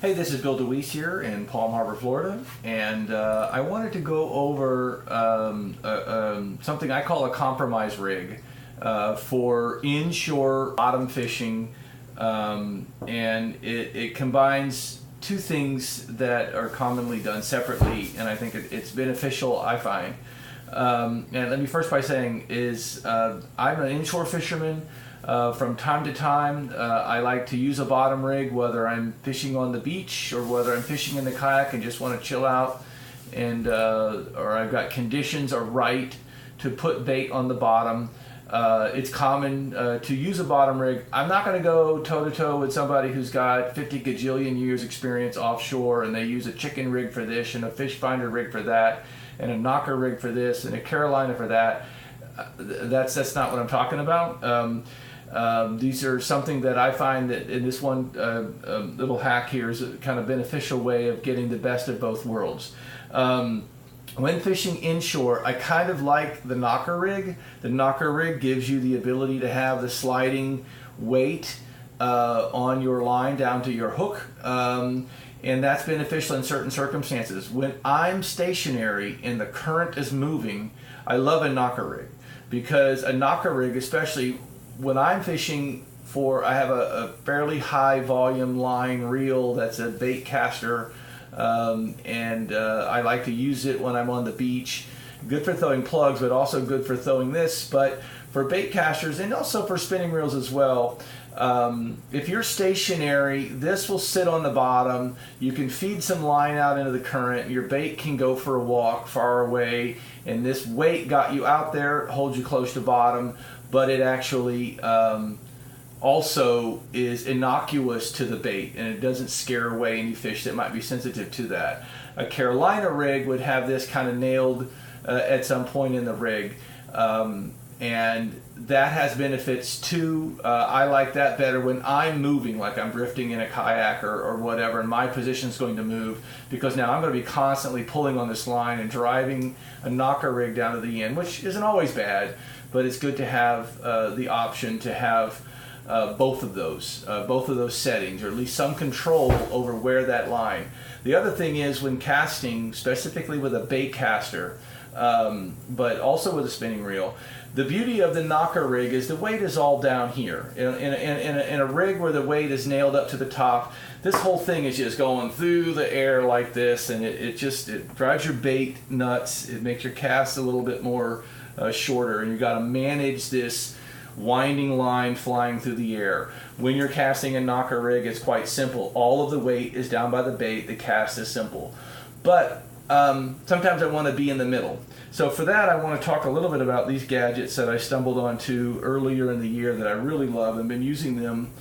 Hey, this is Bill DeWeese here in Palm Harbor, Florida, and I wanted to go over something I call a compromise rig for inshore bottom fishing, and it combines two things that are commonly done separately, and I think it's beneficial, I find. And let me first by saying I'm an inshore fisherman. From time to time, I like to use a bottom rig, whether I'm fishing on the beach or whether I'm fishing in the kayak and just want to chill out, and or I've got conditions are right to put bait on the bottom. It's common to use a bottom rig. I'm not going to go toe-to-toe with somebody who's got 50 gajillion years experience offshore and they use a chicken rig for this and a fish finder rig for that and a knocker rig for this and a Carolina for that. That's not what I'm talking about. These are something that I find that in this one little hack here is a kind of beneficial way of getting the best of both worlds. When fishing inshore, I kind of like the knocker rig. The knocker rig gives you the ability to have the sliding weight on your line down to your hook, and that's beneficial in certain circumstances. When I'm stationary and the current is moving, I love a knocker rig, because a knocker rig, especially when I'm fishing I have a fairly high volume line reel that's a bait caster, and I like to use it when I'm on the beach. Good for throwing plugs, but also good for throwing this. But for bait casters and also for spinning reels as well, if you're stationary, this will sit on the bottom. You can feed some line out into the current. Your bait can go for a walk far away, and this weight got you out there, holds you close to bottom, but it actually also is innocuous to the bait, and it doesn't scare away any fish that might be sensitive to that. A Carolina rig would have this kind of nailed at some point in the rig, and that has benefits too. I like that better when I'm moving, like I'm drifting in a kayak or whatever, and my position is going to move, because now I'm going to be constantly pulling on this line and driving a knocker rig down to the end, which isn't always bad, but it's good to have the option to have both of those settings, or at least some control over where that line. The other thing is when casting, specifically with a bait caster, but also with a spinning reel, the beauty of the knocker rig is the weight is all down here. In a rig where the weight is nailed up to the top, this whole thing is just going through the air like this, and it drives your bait nuts. It makes your cast a little bit more shorter, and you got to manage this winding line flying through the air. When you're casting a knocker rig, it's quite simple. All of the weight is down by the bait. The cast is simple. But sometimes I want to be in the middle. So for that, I want to talk a little bit about these gadgets that I stumbled onto earlier in the year that I really love and been using them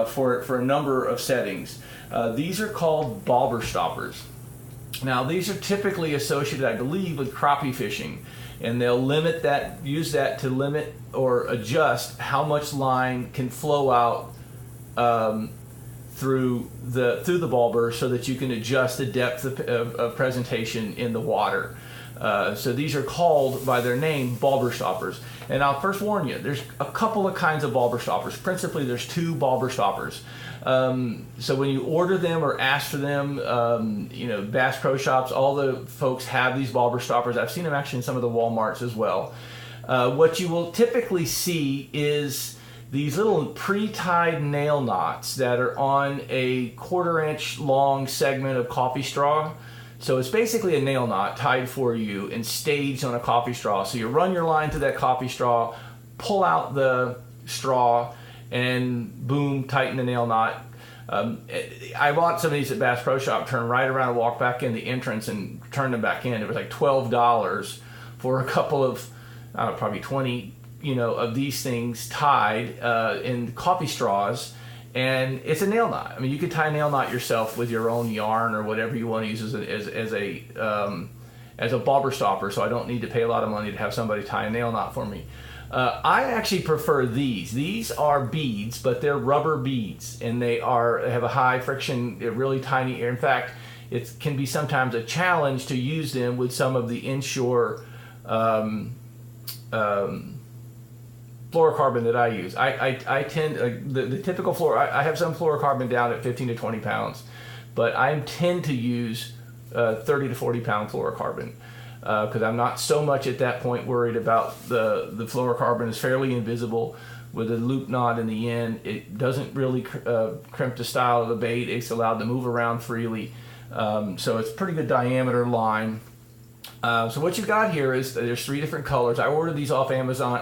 for a number of settings. These are called bobber stoppers. Now, these are typically associated, I believe, with crappie fishing, and they'll use that to limit or adjust how much line can flow out through the bobber, so that you can adjust the depth of presentation in the water. So these are called by their name bobber stoppers. And I'll first warn you, there's a couple of kinds of bobber stoppers. Principally, there's two bobber stoppers. So when you order them or ask for them, Bass Pro Shops, all the folks have these bobber stoppers. I've seen them actually in some of the Walmarts as well. What you will typically see is these little pre-tied nail knots that are on a 1/4 inch long segment of coffee straw. So it's basically a nail knot tied for you and staged on a coffee straw. So you run your line to that coffee straw, pull out the straw, and boom, tighten the nail knot. I bought some of these at Bass Pro Shop, turned right around, walked back in the entrance, and turned them back in. It was like $12 for a couple of, probably 20, of these things tied in coffee straws. And it's a nail knot. I mean, you could tie a nail knot yourself with your own yarn or whatever you want to use as a bobber stopper. So I don't need to pay a lot of money to have somebody tie a nail knot for me. I actually prefer these. These are beads, but they're rubber beads, and they have a high friction, really tiny air. In fact, it can be sometimes a challenge to use them with some of the inshore fluorocarbon that I use. I tend the typical I have some fluorocarbon down at 15 to 20 pounds, but I tend to use 30 to 40 pound fluorocarbon because I'm not so much at that point worried about the fluorocarbon is fairly invisible with a loop knot in the end. It doesn't really crimp the style of the bait. It's allowed to move around freely. So it's pretty good diameter line. So what you got here is there's 3 different colors. I ordered these off Amazon.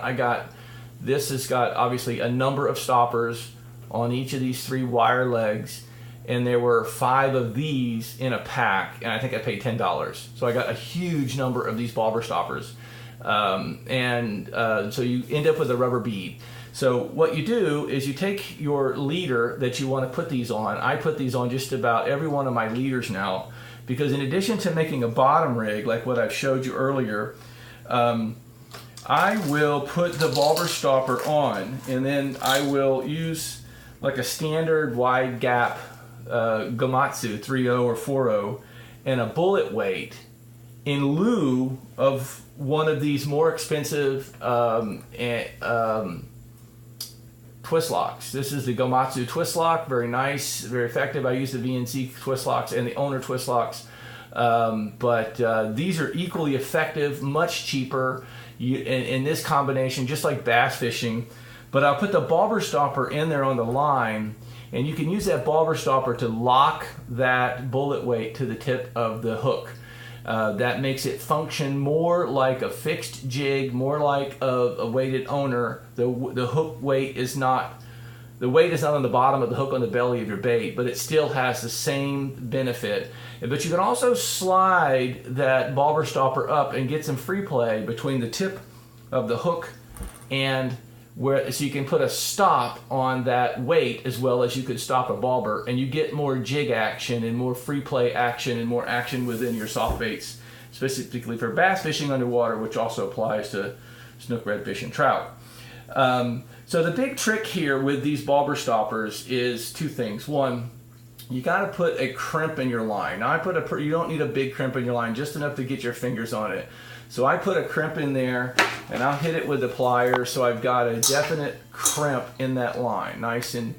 This has got obviously a number of stoppers on each of these 3 wire legs, and there were 5 of these in a pack, and I think I paid $10. So I got a huge number of these bobber stoppers. So you end up with a rubber bead. So what you do is you take your leader that you want to put these on. I put these on just about every one of my leaders now, because in addition to making a bottom rig like what I've showed you earlier, I will put the bobber stopper on, and then I will use like a standard wide gap Gamatsu 3.0 or 4.0 and a bullet weight in lieu of one of these more expensive twist locks. This is the Gamatsu twist lock, very nice, very effective. I use the VNC twist locks and the owner twist locks, but these are equally effective, much cheaper in this combination, just like bass fishing. But I'll put the bobber stopper in there on the line, and you can use that bobber stopper to lock that bullet weight to the tip of the hook. That makes it function more like a fixed jig, more like a weighted owner. The hook weight is not, the weight is not on the bottom of the hook on the belly of your bait, but it still has the same benefit. But you can also slide that bobber stopper up and get some free play between the tip of the hook and so you can put a stop on that weight as well as you could stop a bobber, and you get more jig action and more free play action and more action within your soft baits, specifically for bass fishing underwater, which also applies to snook, redfish, and trout. So the big trick here with these bobber stoppers is 2 things. One, you got to put a crimp in your line. Now you don't need a big crimp in your line, just enough to get your fingers on it. So I put a crimp in there, and I'll hit it with the pliers, so I've got a definite crimp in that line, nice and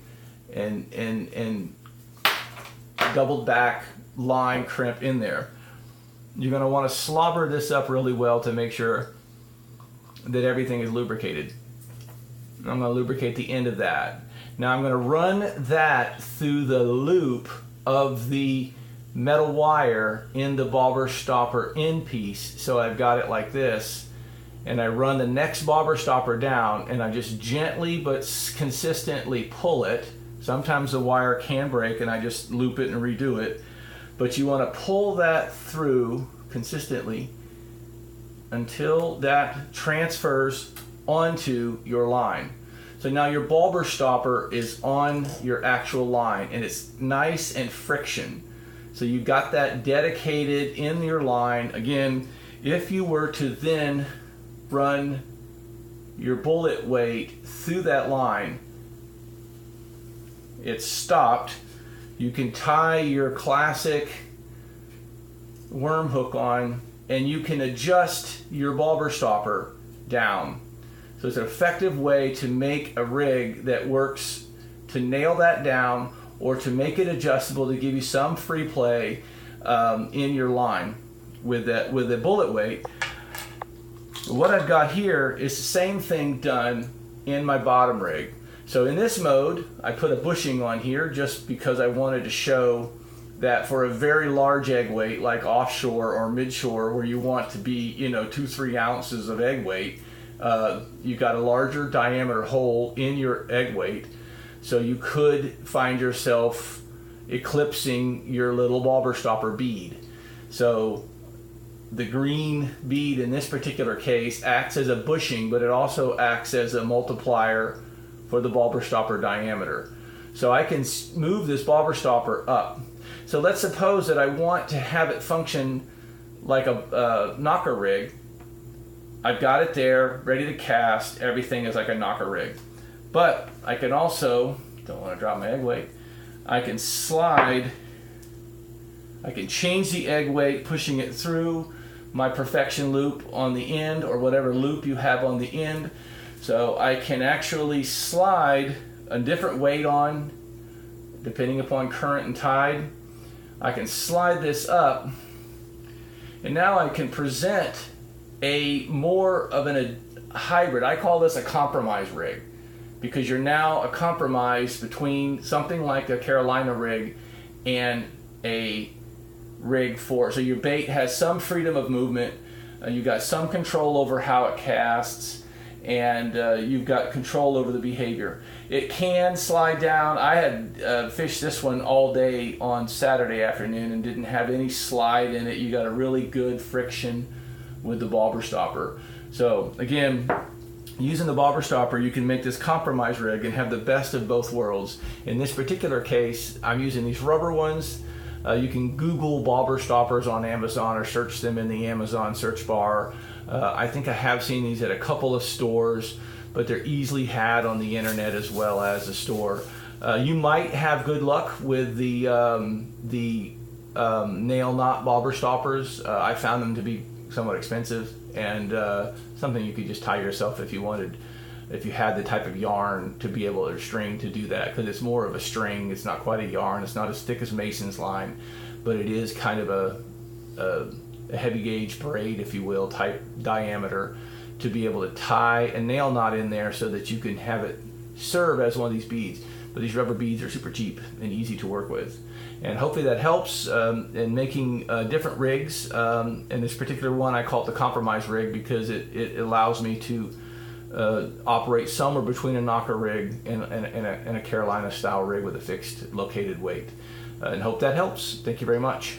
doubled back line crimp in there. You're going to want to slobber this up really well to make sure that everything is lubricated. I'm going to lubricate the end of that. Now I'm going to run that through the loop of the metal wire in the bobber stopper end piece. So I've got it like this, and I run the next bobber stopper down, and I just gently but consistently pull it. Sometimes the wire can break and I just loop it and redo it, but you want to pull that through consistently until that transfers onto your line. So now your bobber stopper is on your actual line, and it's nice and friction. So you've got that dedicated in your line. Again, if you were to then run your bullet weight through that line, it's stopped. You can tie your classic worm hook on, and you can adjust your bobber stopper down. So it's an effective way to make a rig that works to nail that down, or to make it adjustable to give you some free play in your line with the bullet weight. What I've got here is the same thing done in my bottom rig. So in this mode, I put a bushing on here just because I wanted to show that for a very large egg weight, like offshore or midshore, where you want to be, 2-3 ounces of egg weight, you got a larger diameter hole in your egg weight. So you could find yourself eclipsing your little bobber stopper bead. So the green bead in this particular case acts as a bushing, but it also acts as a multiplier for the bobber stopper diameter. So I can move this bobber stopper up. So let's suppose that I want to have it function like a knocker rig. I've got it there, ready to cast. Everything is like a knocker rig. But I can also, don't want to drop my egg weight, I can slide, I can change the egg weight, pushing it through my perfection loop on the end, or whatever loop you have on the end. So I can actually slide a different weight on, depending upon current and tide. I can slide this up, and now I can present a more of a hybrid. I call this a compromise rig, because you're now a compromise between something like a Carolina rig and a rig so your bait has some freedom of movement, you've got some control over how it casts, and you've got control over the behavior. It can slide down. I had fished this one all day on Saturday afternoon and didn't have any slide in it. You got a really good friction with the bobber stopper. So again, using the bobber stopper, you can make this compromise rig and have the best of both worlds. In this particular case, I'm using these rubber ones. You can Google bobber stoppers on Amazon or search them in the Amazon search bar. I think I have seen these at a couple of stores, but they're easily had on the internet as well as the store. You might have good luck with the nail knot bobber stoppers. I found them to be somewhat expensive, and something you could just tie yourself if you wanted, if you had the type of yarn to be able to string to do that, because it's more of a string. It's not quite a yarn. It's not as thick as Mason's line, but it is kind of a heavy gauge braid, if you will, type diameter, to be able to tie a nail knot in there so that you can have it serve as one of these beads. But these rubber beads are super cheap and easy to work with. And hopefully that helps in making different rigs. In this particular one, I call it the compromise rig, because it allows me to operate somewhere between a knocker rig and a Carolina style rig with a fixed located weight. And hope that helps. Thank you very much.